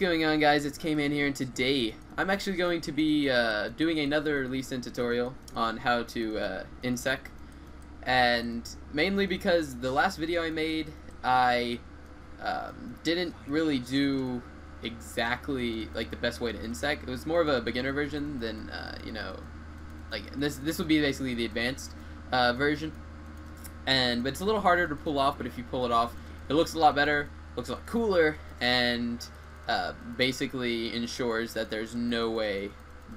going on, guys? It's K-Man here, and today I'm actually going to be doing another Lee Sin tutorial on how to InSec, and mainly because the last video I made, I didn't really do exactly like the best way to InSec. It was more of a beginner version than you know, like this would be basically the advanced version, but it's a little harder to pull off. But if you pull it off, it looks a lot better, looks a lot cooler, and basically ensures that there's no way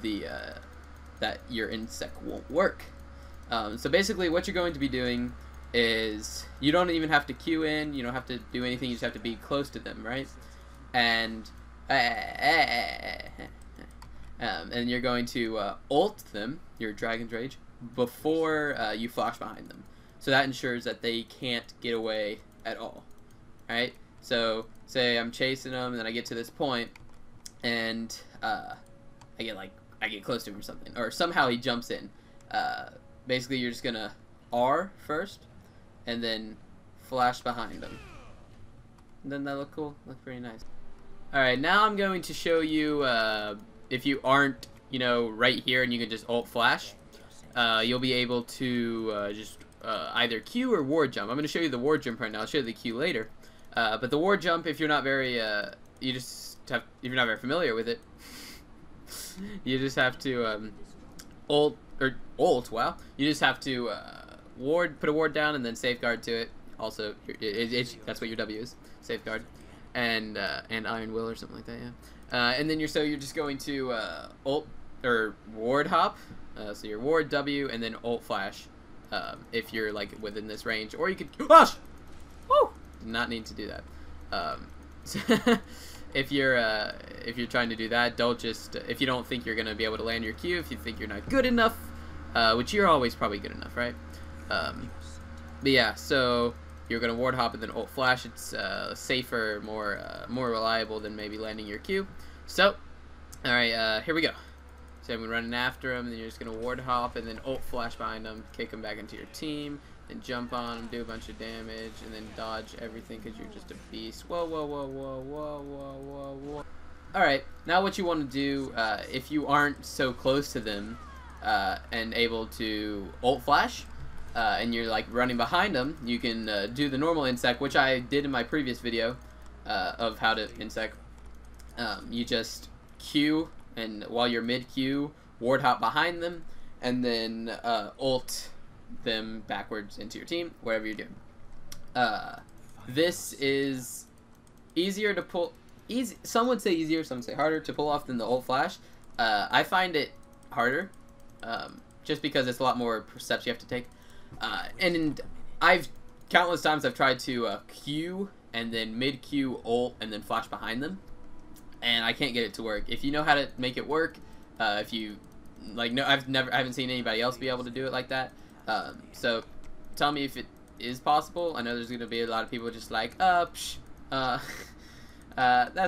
that your InSec won't work. So basically what you're going to be doing is you don't even have to queue in, you don't have to do anything, you just have to be close to them, right? And you're going to ult them, your Dragon's Rage, before you flash behind them. So that ensures that they can't get away at all. Alright? So say I'm chasing him, and then I get to this point, and I get close to him or something, or somehow he jumps in. Basically, you're just gonna R first, and then flash behind him. Doesn't that look cool? Looks pretty nice. All right, now I'm going to show you if you aren't, you know, right here, and you can just ult flash. You'll be able to just either Q or ward jump. I'm going to show you the ward jump right now. I'll show you the Q later. But the ward jump, if you're not very, if you're not very familiar with it, you just have to ult. Wow! You just have to put a ward down, and then safeguard to it. Also, that's what your W is, safeguard, and Iron Will or something like that. Yeah. And then you're just going to ult or ward hop. So your ward W and then ult flash. If you're like within this range, or you could. Gosh! Woo! Did not need to do that. If you're trying to do that, don't just if you don't think you're gonna be able to land your Q, if you think you're not good enough, which you're always probably good enough, right? But yeah, so you're gonna ward hop and then ult flash. It's safer, more reliable than maybe landing your Q. So, all right, here we go. So I'm running after him, and then you're just gonna ward hop and then ult flash behind him, kick him back into your team. Then jump on him, do a bunch of damage, and then dodge everything because you're just a beast. Whoa, whoa, whoa, whoa, whoa, whoa, whoa, whoa. Alright, now what you want to do, if you aren't so close to them and able to ult flash, and you're like running behind them, you can do the normal InSec, which I did in my previous video of how to InSec. You just Q, and while you're mid-Q, ward hop behind them, and then ult them backwards into your team, whatever you're doing. This is easier to pull. Some would say easier, some would say harder to pull off than the ult flash. I find it harder, just because it's a lot more steps you have to take. And countless times I've tried to Q and then mid Q ult and then flash behind them, and I can't get it to work. If you know how to make it work, if you like, I haven't seen anybody else be able to do it like that. So tell me if it is possible. I know there's going to be a lot of people just like, that's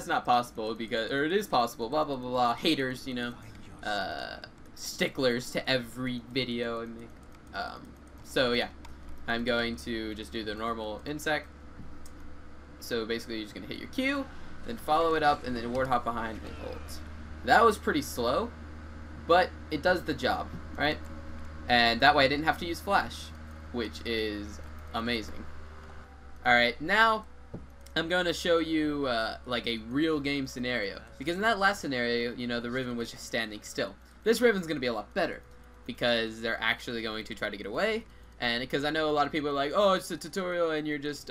not possible, or it is possible, blah, blah, blah, blah. Haters, you know, sticklers to every video I make. So yeah, I'm going to just do the normal InSec. So basically you're just going to hit your Q, then follow it up, and then ward hop behind and ult. That was pretty slow, but it does the job, right? And that way I didn't have to use flash, which is amazing. Alright, now I'm going to show you like a real game scenario. Because in that last scenario, you know, the Riven was just standing still. This Riven's going to be a lot better, because they're actually going to try to get away. And because I know a lot of people are like, oh, it's a tutorial and you're just,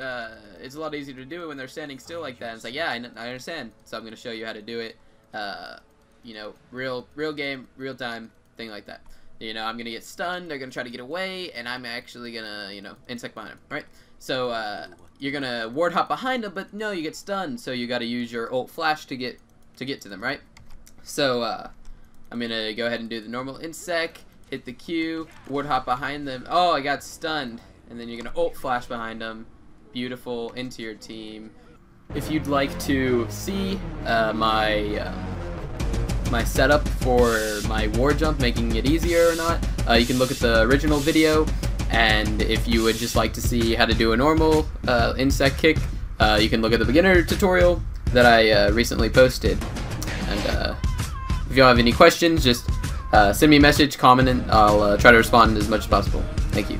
it's a lot easier to do it when they're standing still like that. And it's like, yeah, I understand. So I'm going to show you how to do it, you know, real game, real time, thing like that. You know, I'm going to get stunned, they're going to try to get away, and I'm actually going to, you know, InSec behind them, right? So, you're going to ward hop behind them, but no, you get stunned, so you got to use your ult flash to get to them, right? So, I'm going to go ahead and do the normal InSec, hit the Q, ward hop behind them. Oh, I got stunned. And then you're going to ult flash behind them. Beautiful, into your team. If you'd like to see my setup for my ward jump, making it easier or not, you can look at the original video, and if you would just like to see how to do a normal InSec kick, you can look at the beginner tutorial, that I recently posted. And if you have any questions, just send me a message, comment, and I'll try to respond as much as possible. Thank you.